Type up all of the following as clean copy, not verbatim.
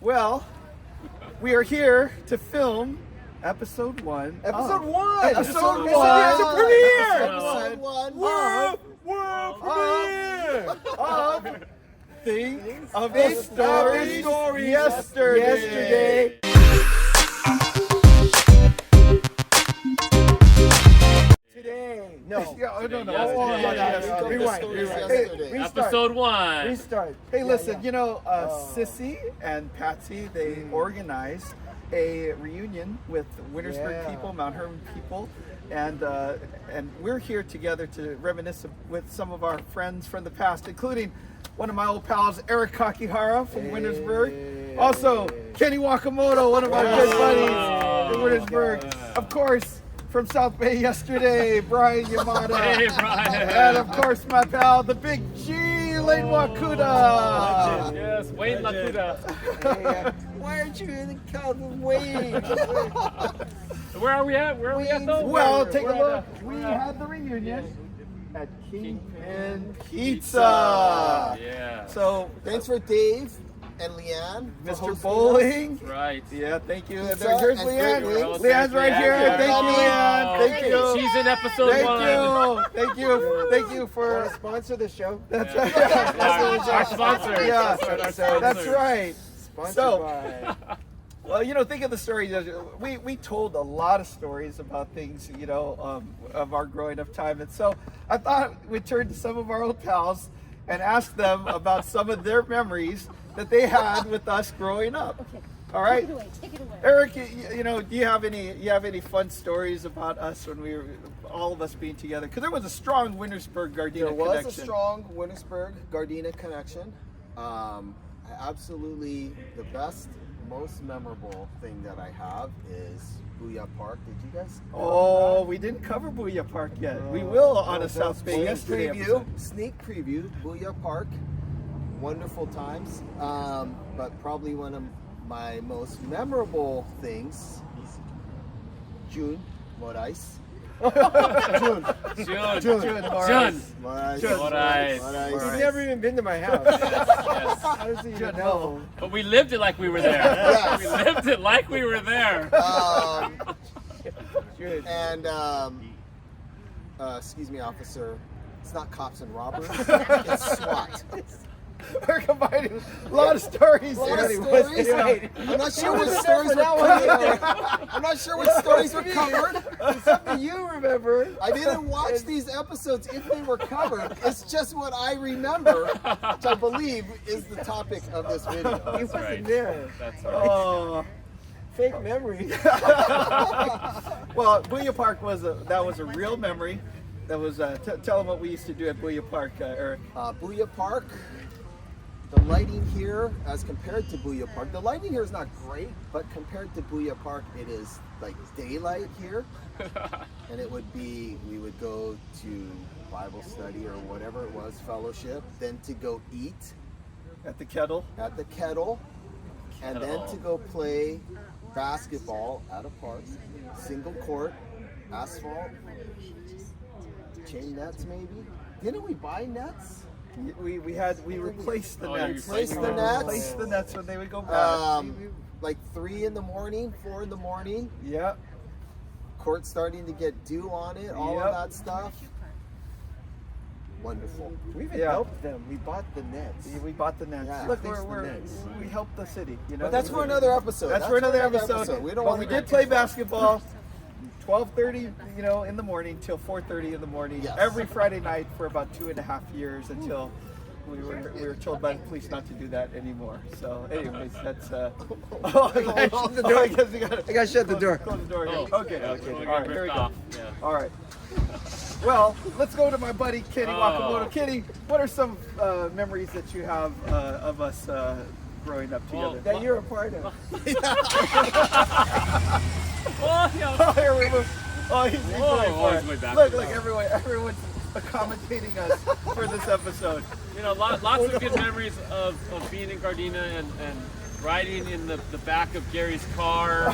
Well, we are here to film episode 1. Episode 1! Episode 1! It's a premiere! Episode 1! World premiere! Of Things of the Stories Yesterday. Today. No. No. Rewind. Episode 1. Restart. Hey, listen, Sissy and Patsy, they organized a reunion with Wintersburg people, Mount Herman people, and we're here together to reminisce with some of our friends from the past, including one of my old pals, Eric Kakihara from Wintersburg. Also, Kenny Wakamoto, one of my good buddies in Wintersburg. Of course, from South Bay yesterday, Brian Yamada. Hey, Brian. And of course, my pal, the big G, Lane Wakuda. Yes, Wayne Lakuda. Why aren't you in the Calvin Wayne? Where are we at? Where are we at though? Well, take a We're look. at We had the reunion at Kingpin Pizza. Yeah. So, Thanks for Dave and Leanne. Mr. Bowling. Right. Yeah, thank you. And Pizza here's and Leanne. Grilled. Leanne's right here. Yeah. Thank you, Leanne. Thank you. She's in episode 1. Thank you. Thank you for Sponsor the show. That's Yeah. right. Our sponsor. Yeah, Our sponsor. that's right. Sponsored So- by. Well, think of the stories. We told a lot of stories about things, of our growing up time. And so I thought we'd turn to some of our old pals and ask them about some of their memories that they had with us growing up. Okay. All right. Take it away. Eric, do you have any fun stories about us when we were all of us being together? Because there was a strong Wintersburg Gardena There was connection. a strong Wintersburg Gardena connection. Absolutely the best, most memorable thing that I have is Booya Park. Did you guys? Oh, we didn't cover Booya Park yet. We will on a South Bay Sneak yesterday preview. episode. Sneak preview. Booya Park. Wonderful times. But probably one of my most memorable things. June Morais. June. Jun. Morais. Morais. You've never even been to my house. Yes. How does he even know? But we lived it like we were there. Yes. We lived it like we were there. And excuse me, officer. It's not cops and robbers. It's SWAT. We're combining a lot of stories. A lot of here. stories. I'm not sure what stories were covered. I'm not sure what stories were covered. It's something you remember. I didn't watch these episodes if they were covered. It's just what I remember, which I believe is the topic of this video. That's right. There. That's right. Oh. Fake memory. Well, Booya Park was a real memory. That was tell them what we used to do at Booya Park, Eric. Booya Park. The lighting here, as compared to Booya Park, the lighting here is not great, but compared to Booya Park, it is like daylight here. And it would be, we would go to Bible study or whatever it was, fellowship, then to go eat At the kettle. at the kettle, and then to go play basketball at a park, single court, asphalt, chain nets maybe. Didn't we buy nets? We replaced the Oh, you nets. replaced the We nets? replaced the nets when they would go bad. Like 3 in the morning, 4 in the morning, Yeah. court starting to get dew on it, all Yep. of that stuff. Wonderful. We even Yeah. helped them. We bought the nets. We bought the nets. Yeah, Look, fixed the nets. we helped the city. But that's for another episode. That's for another episode. We don't But want we to did play basketball 12:30, in the morning till 4:30 in the morning Yes. every Friday night for about 2.5 years until we were told by the police not to do that anymore. So, anyways, that's. Oh, I shut the door. I guess we got. I gotta shut the door. Close the door. Oh, Okay. we're All getting right. Here we ripped go. off. Yeah. All right. Well, let's go to my buddy Kenny Wakamoto. Kenny, what are some memories that you have of us growing up together? That you're a part of. Oh, yeah. Oh, here we move. Oh, he's Whoa, going for he's it. way back. Look, everyone's accommodating us for this episode. Lots of good memories of being in Gardena and riding in the back of Gary's car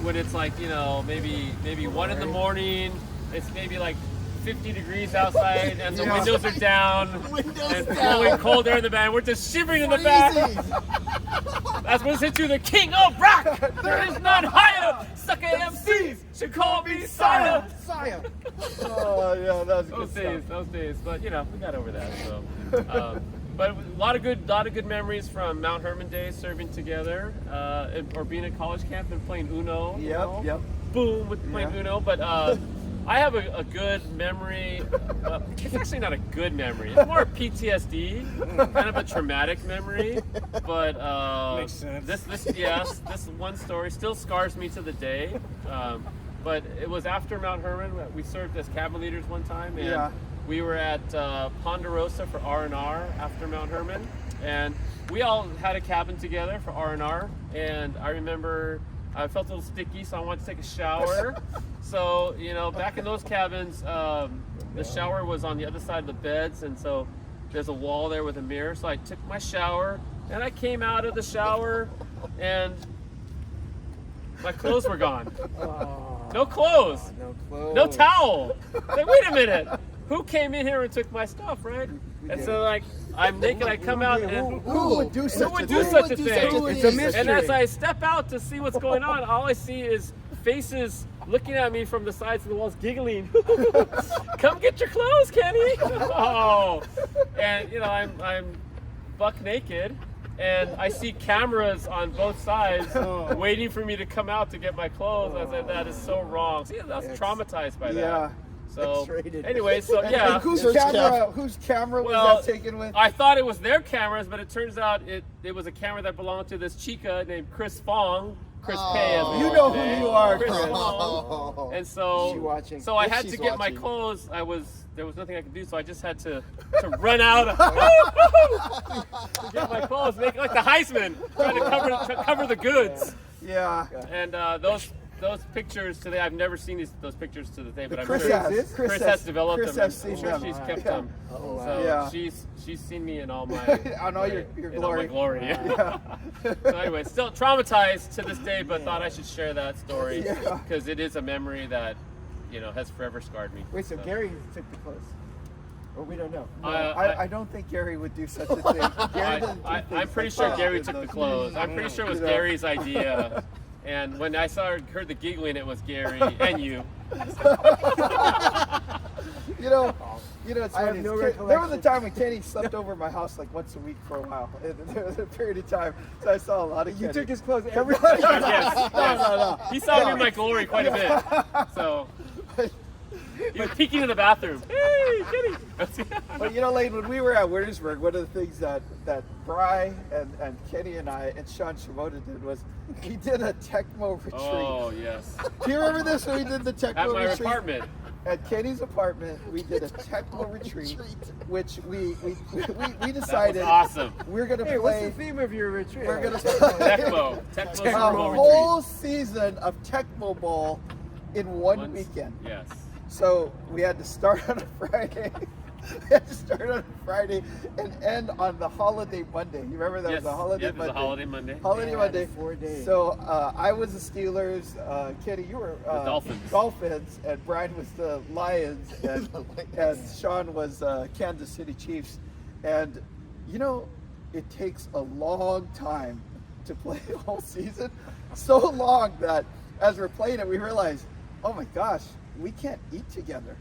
when it's like, maybe 1 in the morning. It's maybe like 50 degrees outside, and the windows are down, and blowing cold air in the back. We're just shivering in the back. That's when it's to the king of rock. There is none higher. Sucker MCs should call me sire. Oh yeah, that was Those good days, stuff. those days. But you know, we got over that. So, but a lot of good memories from Mount Hermon days, serving together, or being at college camp and playing Uno. you know? Yep. Boom with playing Uno. But I have a good memory. It's actually not a good memory. It's more PTSD, kind of a traumatic memory. But Makes sense. This one story still scars me to the day. But it was after Mount Hermon. We served as cabin leaders one time, and we were at Ponderosa for R&R after Mount Hermon, and we all had a cabin together for R&R. And I remember I felt a little sticky, so I wanted to take a shower. So, you know, back in those cabins, the shower was on the other side of the beds, and so there's a wall there with a mirror. So I took my shower, and I came out of the shower, and my clothes were gone. No clothes. No towel. Like, wait a minute. Who came in here and took my stuff, right? And so, like, I'm naked. I come out, and Who would do such a thing? It's a mystery. And as I step out to see what's going on, all I see is faces looking at me from the sides of the walls, giggling. Come get your clothes, Kenny. Oh, and you know, I'm buck naked, and I see cameras on both sides waiting for me to come out to get my clothes. I said, that is so wrong. See, I was traumatized by that. Yeah. So X-rated. anyway, so And yeah. whose Search camera? Whose camera Well, was that taken with? I thought it was their cameras, but it turns out it was a camera that belonged to this chica named Chris Fong. Chris K. as we You call know him. who you are, Chris Chris. Fong. And Is so, she watching? so I If had to she's get my watching. clothes. There was nothing I could do, so I just had to run out to get my clothes, make it like the Heisman, trying to cover the goods. Yeah. And those pictures today, I've never seen those pictures to the day, but I'm Chris sure has. Chris has developed Chris them. has seen I'm sure them. she's kept Yeah. them. Oh, wow. So Yeah. she's seen me in all my On all your in all my glory. glory. Yeah. So anyway, still traumatized to this day, but thought I should share that story Yeah. because it is a memory that, you know, has forever scarred me. Wait, so Gary took the clothes? Or we don't know. No, I don't think Gary would do such a thing. Gary doesn't do I'm things pretty like sure that. Gary took the clothes. I'm pretty sure it was You know. Gary's idea. And when I heard the giggling, it was Gary and you. You know, it's I have funny. no There was a recollection. time when Kenny slept over at my house like once a week for a while. There was a period of time, so I saw a lot of You Kenny. took his clothes every Yes. No. He saw me in my glory quite a bit. So he was peeking in the bathroom. Hey, Kenny. But you know, Lane, when we were at Wintersburg, one of the things that Bry and Kenny and I and Sean Shimoda did was we did a Tecmo retreat. Oh yes. Do you remember this when we did the Tecmo At my retreat? apartment. At Kenny's apartment, we did a Tecmo retreat, which we decided awesome. we're gonna Hey, what's play. the theme of your retreat? We're gonna Tecmo a Tecmo whole season of Tecmo Bowl in one retreat. weekend. Yes. So we had to start on a Friday. We had to start on a Friday and end on the holiday Monday. You remember that Yes. was a holiday Yep, it was Monday? a holiday Monday. Holiday Yeah, Monday. 4 days. So I was the Steelers. Kenny, you were Dolphins. Dolphins, and Brian was the Lions, and Sean was Kansas City Chiefs. And you know, it takes a long time to play a whole season. So long that as we're playing it, we realized, oh my gosh, we can't eat together.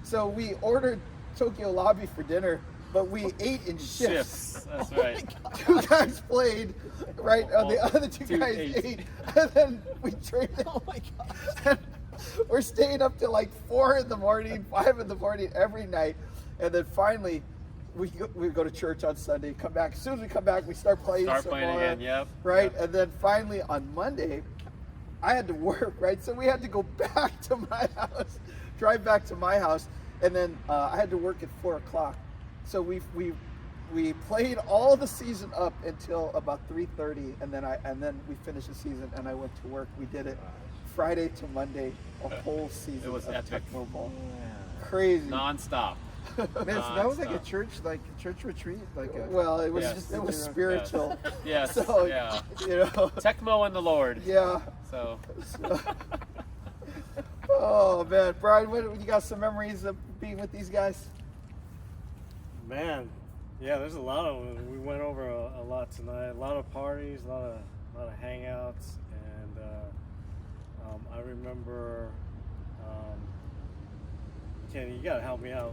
So we ordered Tokyo Lobby for dinner, but we ate in shifts. That's right. Two guys played, right? The other two Two guys ate. ate, and then we traded. Oh my gosh! We're staying up till like 4 in the morning, 5 in the morning every night, and then finally we go to church on Sunday. Come back. As soon as we come back, we start playing. Start some playing more, again. Yep. Right, Yep. and then finally on Monday, I had to work. Right, so we had to go back to my house, drive back to my house. And then I had to work at 4 o'clock. So we played all the season up until about 3:30, and then we finished the season, and I went to work. We did it Friday to Monday, a whole season It was of epic. Tecmo Bowl. Crazy. Non-stop. Man, so that was like a Non-stop. church retreat, like a, Well, it was Yes. it was spiritual. Yes. So Yeah. you know, Tecmo and the Lord. yeah. So Oh man, Brian, what you got some memories of being with these guys? Man, yeah, there's a lot of them. We went over a lot tonight. A lot of parties, a lot of hangouts, and I remember. Kenny, you gotta help me out.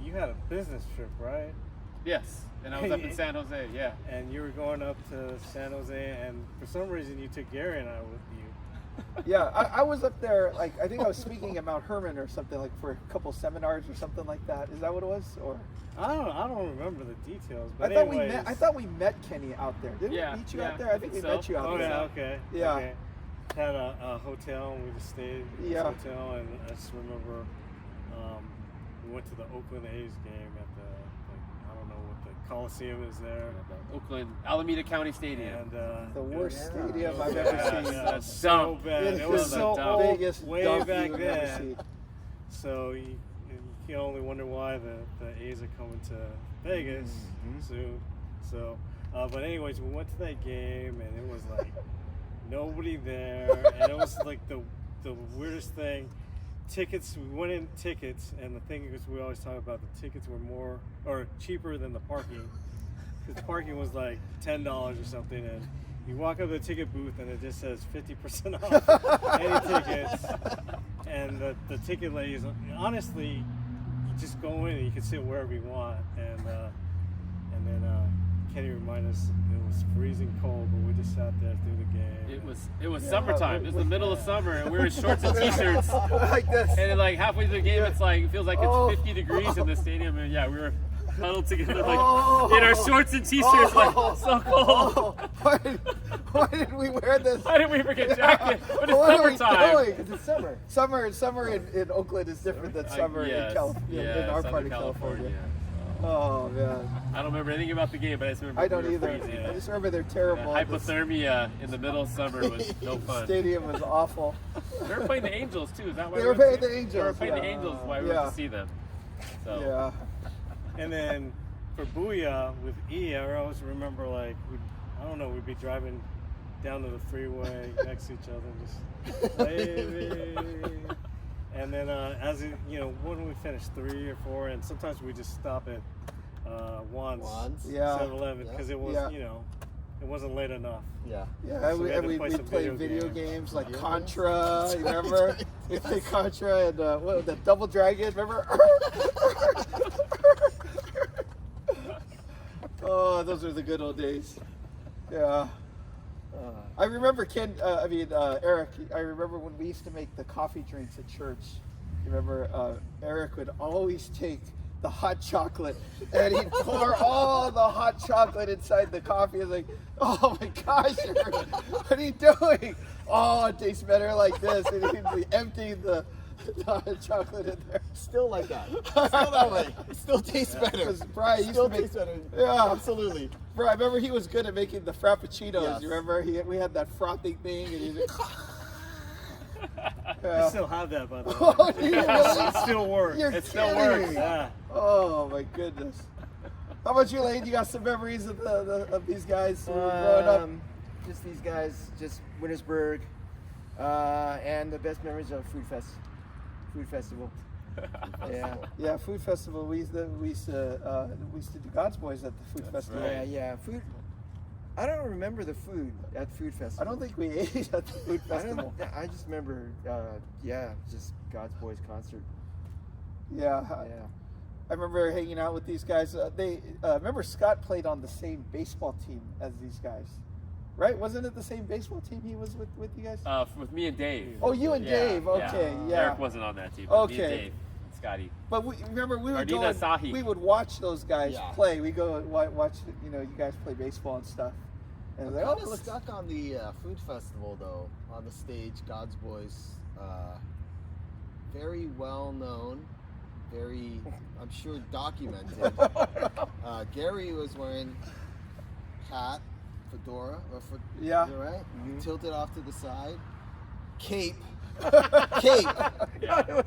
You had a business trip, right? Yes, and I was up in San Jose. Yeah. And you were going up to San Jose, and for some reason you took Gary and I with you. Yeah, I was up there. Like I think I was speaking at Mount Herman or something, like for a couple seminars or something like that. Is that what it was? Or I don't remember the details. But I thought we met Kenny out there. Didn't we meet you out there? I think we met you out there. Oh yeah, okay. Yeah. Okay. Had a hotel, and we just stayed in this hotel, and I just remember we went to the Oakland A's game at the I don't know what the Coliseum is there. The Oakland-Alameda County Stadium. And the worst stadium I've ever seen. That's so bad. It was is so the old, biggest way dump back you've then. ever seen. So you can only wonder why the A's are coming to Vegas soon. So, but anyways, we went to that game, and it was like nobody there, and it was like the weirdest thing. Tickets, we went in tickets, and the thing is, we always talk about the tickets were more or cheaper than the parking, because parking was like $10 or something, and you walk up to the ticket booth and it just says 50% off any tickets, and the ticket ladies, honestly, you just go in and you can sit wherever you want, and then Kenny reminded us it was freezing cold, but we just sat there through the game. It was summertime. It was the middle of summer, and we were in shorts and t-shirts. Like this. And then, like halfway through the game, it feels like it's 50 degrees in the stadium, and yeah, we were huddled together like in our shorts and t-shirts, like so cold. Why did we wear this? Why didn't we forget jacket? But it's What are we summertime. doing? Because it's summer. Summer in Oakland is different than summer in California, in our part of California. Oh man. I don't remember anything about the game, but I just remember I don't we were either. freezing. I just remember they're terrible. Hypothermia in the middle of summer was no fun. Stadium was awful. They were playing the Angels too. Is that why They were went playing to- the Angels, They were playing the yeah. Angels. Why we went to see them. So Yeah. And then for Booya with E, I always remember like we'd be driving down to the freeway next to each other, just waving. And then as it, when we finish 3 or 4, and sometimes we just stop at Juan's, Yeah. 7-Eleven, because it was it wasn't late enough. Yeah. Yeah, So we had to we play some played video video games. games like Contra, you remember? We played Contra and what, the Double Dragon, remember? Oh, those are the good old days. Yeah. I remember Eric, I remember when we used to make the coffee drinks at church. You remember Eric would always take the hot chocolate and he'd pour all the hot chocolate inside the coffee. I was like, oh my gosh, Eric, what are you doing? Oh, it tastes better like this. And he'd be emptying the hot chocolate in there. Still like that. Still that way. It still tastes better. Because Brian used Still to make, tastes better. yeah, Absolutely. Bro, I remember he was good at making the frappuccinos. Yes. You remember we had that frothing thing, and he I still have that, by the way. Oh, do you really? It still works. You're It still kidding works. me. Yeah. Oh my goodness. How about you, Lane? You got some memories of of these guys growing up? Just these guys, just Wintersburg, and the best memories of food festival. Yeah. Yeah, food festival. We used to do God's Boys at the food festival. Yeah, yeah. Food. I don't remember the food at food I festival. don't think we ate at the food festival. I just remember, just God's Boys concert. Yeah. Yeah. I remember hanging out with these guys. Remember Scott played on the same baseball team as these guys, right? Wasn't it the same baseball team he was with you guys? with me and Dave. Oh, you and Dave. Okay, yeah. Eric wasn't on that team. But me and Okay. Dave, and Scotty. But remember, we would Ardina go. Sahi. We would watch those guys Yeah. play. We go watch. You guys play baseball and stuff. And I'm they're kind like, of oh, stuck on the food festival though. On the stage, God's Boys, very well known, very, I'm sure, documented. Gary was wearing hat, fedora, Yeah. right? Mm-hmm. Tilted off to the side, cape. Yeah.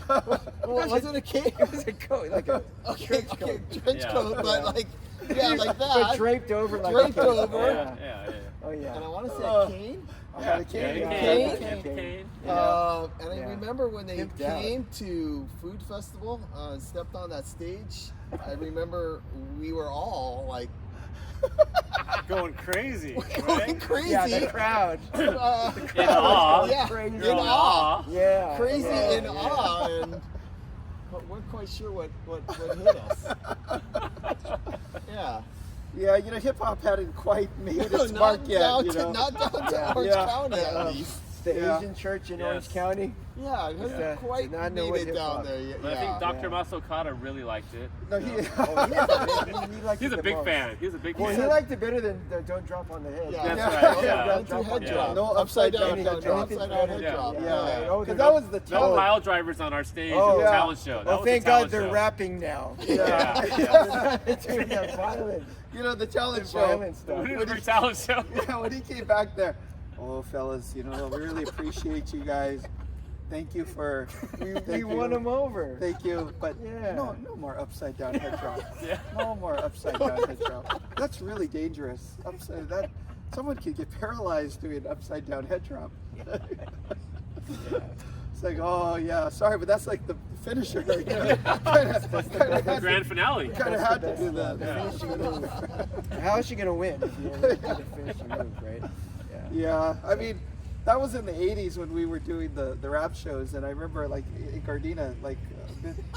Well, was it a cape? It was a coat, like a Okay, trench Yeah. coat, but like but that. draped over like Draped a cape. over. Yeah. Oh yeah. And I want to say Oh. a cane. Yeah, had a cane. Cane. And I Yeah. remember when they Pimped out. came to Food Festival and stepped on that stage, I remember we were all like Going crazy. going Right? crazy. Yeah, the crowd. In awe. Yeah, Crazy. in You're in awe. Yeah. Crazy yeah, in yeah. awe, and but we're quite sure what hit us. Yeah. Yeah, you know, hip hop hadn't quite made its not mark yet. down You to, know, not down to Yeah. Orange Yeah. County The, at least. the Yeah. Asian church in Yes. Orange County. Yeah, it hasn't Yeah. quite Did not know made what it hip-hop. down there yet. But I think Yeah. Dr. Masokata really liked it. no, you he, know. Oh, he liked He's it a the big most. fan. He's a big Well, fan. he liked it better than the Don't Drop on the Head. Yeah. That's Yeah. right. Oh, Yeah. don't do head Yeah. drop. No upside down head head drop. drop. Upside down head Yeah. drop. Yeah. Yeah. Oh, Because they're that was the No talent. pile drivers on our stage Oh, at the yeah. talent show. That Well, was thank the God talent they're show. rapping now. Yeah. They're doing that violent, You know, the talent show. violent stuff. Wintersburg talent show. Yeah, when he came back there, oh, fellas, you know, we really appreciate you guys. Thank you for. We thank won you. them over. Thank you, but Yeah. no more upside down head drop. Yeah. No more upside down head drop. That's really dangerous. Upside that someone could get paralyzed doing an upside down head drop. It's like, oh yeah, sorry, but that's like the finisher. You know? The grand finale. Kind of had to do The that. finishing move. How is she gonna win if you don't do the finishing move, right? Yeah, I mean, that was in the 80s when we were doing the rap shows, and I remember like in Gardena, like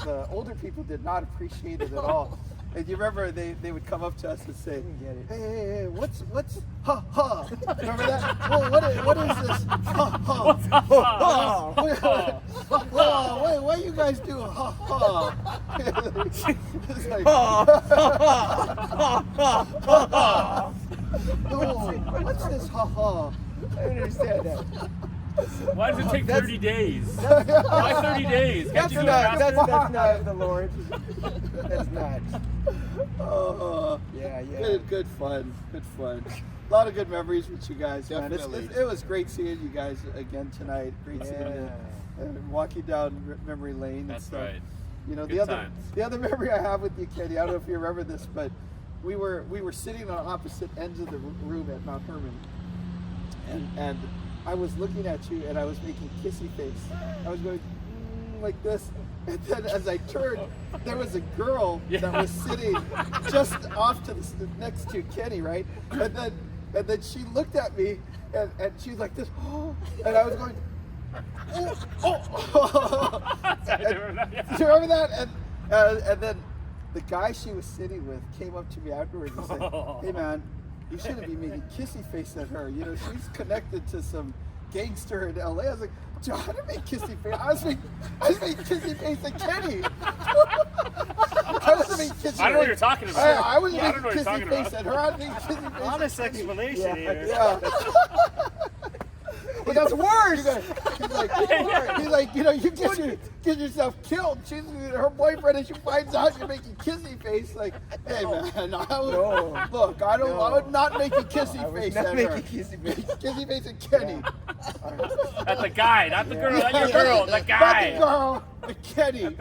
the older people did not appreciate it at all. And you remember they would come up to us and say, Get it. hey, what's ha ha? Remember that? Well, what is this ha ha? Wait, why you guys do ha ha? It's like, no, what's this ha ha? I don't understand that. Why does it take 30 days? Why 30 days? Can't That's you do it not, faster? that's not of the Lord. That's not. Yeah. Good fun. A lot of good memories with you guys, man. Definitely. It was great seeing you guys again tonight. Great seeing you walking down memory lane and That's stuff. right. You know, Good times. the other memory I have with you, Kenny, I don't know if you remember this, but we were sitting on opposite ends of the room at Mount Herman, and I was looking at you and I was making kissy face. I was going like this, and then as I turned, there was a girl that was sitting just off to the next to Kenny, right? And then she looked at me and she was like this, and I was going. Oh. I remember that, yeah. Do you remember that? And then the guy she was sitting with came up to me afterwards and said, "Hey man, you shouldn't be making kissy face at her. You know, she's connected to some gangster in LA." I was like, "John, I didn't make kissy face. I was making kissy face at Kenny." I wasn't making kissy face. I don't know what you're talking about. I was Yeah, I making don't know what you're kissy talking face about. at her. I was making kissy face. Honest at Kenny. explanation here. Yeah. But that's worse. He's like, you know, you get yourself killed. She's her boyfriend, and she finds out you're making kissy face. Like, hey man, look, I would not make a kissy I was face not at making her. kissy face. Kissy face at Kenny. That's the guy, not the girl, not your girl, the Not the guy. girl, the Kenny.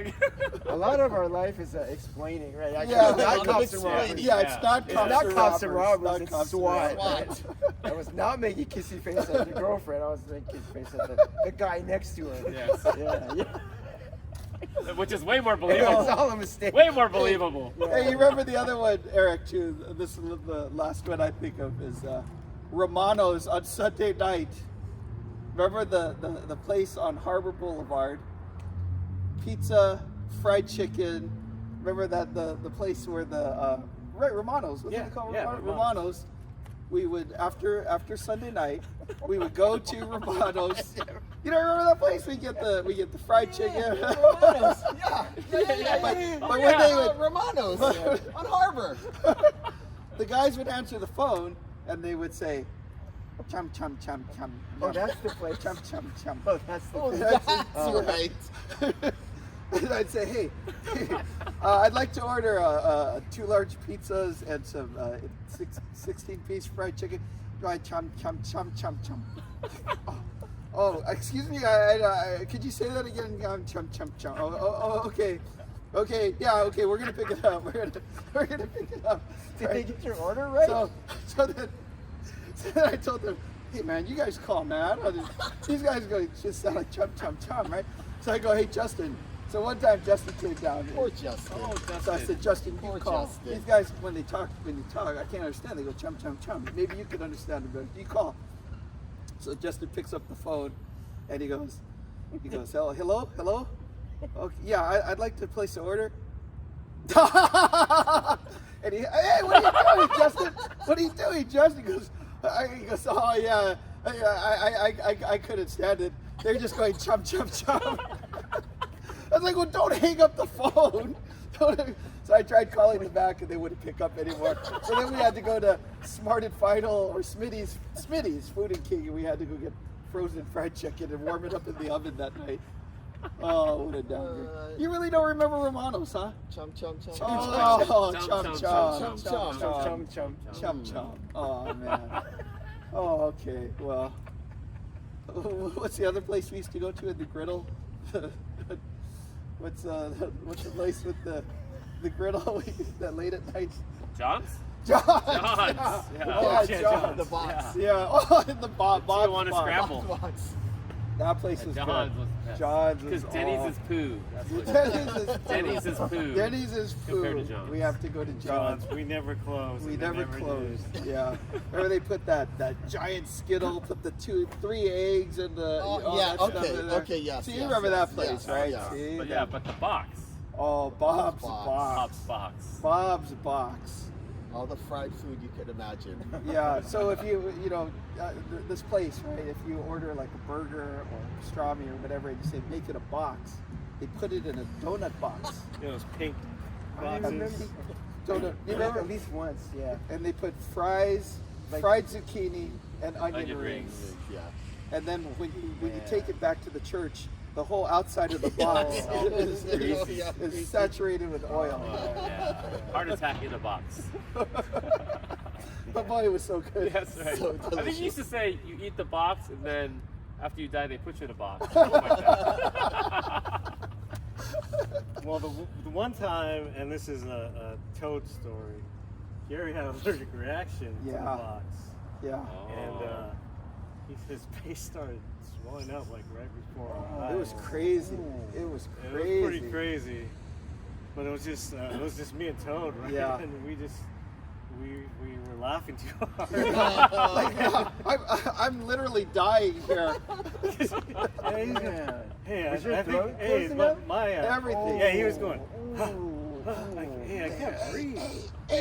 A lot of our life is explaining, right? Yeah. It's not cops and Yeah. robbers. Yeah, it's not It's cops not and cops and robbers. robbers. Not It's cops and SWAT. robbers. I was not making kissy face at your girlfriend. I was making kissy face at the guy next to her. Yes. Yeah. Which is way more It's believable. all a mistake. Way more believable. Hey, you remember the other one, Eric, too? This is the last one I think of is Romano's on Sunday night. Remember the place on Harbor Boulevard? Pizza, fried chicken. Remember that the place where right, Romano's. What do they call yeah, Romano's. We would after Sunday night, we would go to Romano's. You don't remember that place? We get the fried chicken. Romano's. Yeah. But when they would Romano's on Harbor. the guys would answer the phone and they would say, chum chum chum chum. Oh, that's the place. Chum chum chum. Oh, that's the place. That's right. And I'd say, hey, I'd like to order 2 large pizzas and some 16-piece fried chicken. Right, chum chum chum chum chum. Oh, excuse me. Could you say that again? Chum chum chum. Oh, okay. Okay, yeah, okay. We're gonna pick it up. We're gonna pick it up. Did they get your order right? So then I told them, hey man, you guys call, man. These guys go just sound like chum, chum, chum, right? So I go, hey, Justin. So one time Justin came down. Poor Justin. Oh, Justin. So I said, Justin, you Poor call. Justin. These guys, when you talk, I can't understand. They go chum, chum, chum. Maybe you could understand it better. You call. So Justin picks up the phone, and he goes, hello. Okay, yeah, I'd like to place an order. And hey, what are you doing, Justin? What are you doing, Justin? He goes, oh yeah, I couldn't stand it. They're just going chum, chum, chum. I was like, well, don't hang up the phone. So I tried calling them back, and they wouldn't pick up anymore. So then we had to go to Smart and Final or Smitty's Food and King, and we had to go get frozen fried chicken and warm it up in the oven that night. Oh, what a downer. You really don't remember Romano's, huh? Chum, chum, chum. Oh, chum, chum, chum, chum, chum. chum, chum. Oh, man. Oh, okay. Well, what's the other place we used to go to in the griddle? What's the place with the griddle that late at night? John's? John's. Yeah. Yeah, John's. The box. Yeah. Oh, in the Bob. You want to scramble? That place was John's good. was the best. John's was Because Denny's is poo. That's what Denny's is poo. Denny's is poo. Denny's is Compared poo. to John's. We have to go to John's. John's, we never closed. We and never did. closed. Yeah. Remember they put that giant Skittle, put the 3 eggs and the all yeah, that stuff okay, in there. okay, yes, So you yes, remember yes, that place, yes, right? yeah. See? But yeah, but the box. Oh, Bob's Box. box. Box. Bob's box. All the fried food you could imagine. Yeah. So if you this place, right? If you order like a burger or pastrami or whatever, and you say make it a box, they put it in a donut box. You know, those pink I remember, boxes. Donut. You remember? at least once, yeah. And they put fries, Like- fried zucchini, and onion Onion rings. rings. Yeah. And then when you take it back to the church, the whole outside of the box is saturated with oil. Yeah. Heart attack in a box. But boy, it was so good. That's right. So I think delicious. you used to say you eat the box and then after you die they put you in a box. Oh my God. Well, the one time, and this is a Toad story, Gary had an allergic reaction to the Yeah. box. Yeah. And his face started swelling up like right before our eyes. It was crazy. It was It crazy. was pretty crazy. But it was just me and Toad, right? Yeah. And we were laughing too hard. I'm literally dying here. Hey, Yeah. hey, Was your I think, throat hey, closing but up? my Everything. Yeah, he was going. Ooh. Hey, I can't breathe. I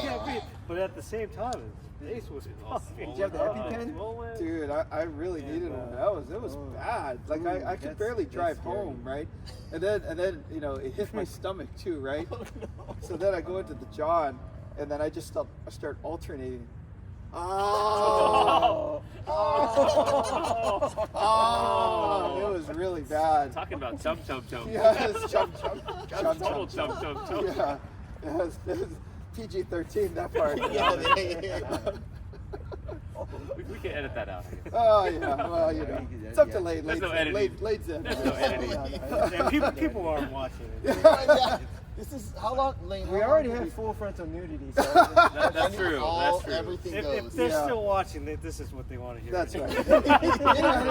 can't breathe. But at the same time, his face was puffing. Did you have the EpiPen? Swollen. Dude, I really needed one. It was bad. Like I could that's- barely drive that's scary. home, right? And then it hit my stomach too, right? So then I go into the John, and then I start alternating. Oh, it was really bad. Talking about chum chum chum. Yes, chum chum, chum Total chum. chum chum chum. Yeah, it was PG-13 that part. Yeah. We can edit that out. Oh yeah, well it's up to Lade. There's no editing. Lade's in. There's no editing. Yeah, people aren't watching it. Yeah. This is how long, Lane? We how already long have did full frontal nudity, so That's true. all, That's true. Everything If goes. they're Yeah. still watching, this is what they want to hear. That's right. If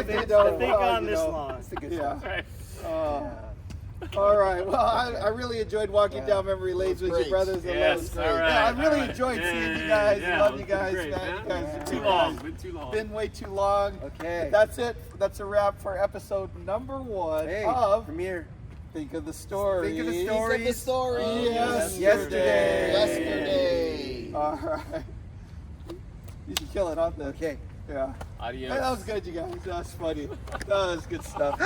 they gone this long. it's a good Yeah. stuff. Right. All right. Well, I really enjoyed walking down memory lanes with great. you brothers. and Yes, loves. all right, Yeah, I really all right. enjoyed Yeah, seeing you yeah, guys. yeah, Love it you was guys, great, man. You guys are Too good long. guys. Been too long. Been way too long. Okay. That's it. That's a wrap for episode number 1 Hey, of premiere. Think of the Story. Think of the These Story. are the stories. Yes. Yesterday. All right. You should kill it on this. Okay. Yeah. Adios. Hey, that was good, you guys. That was funny. That was good stuff.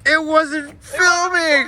It wasn't filming!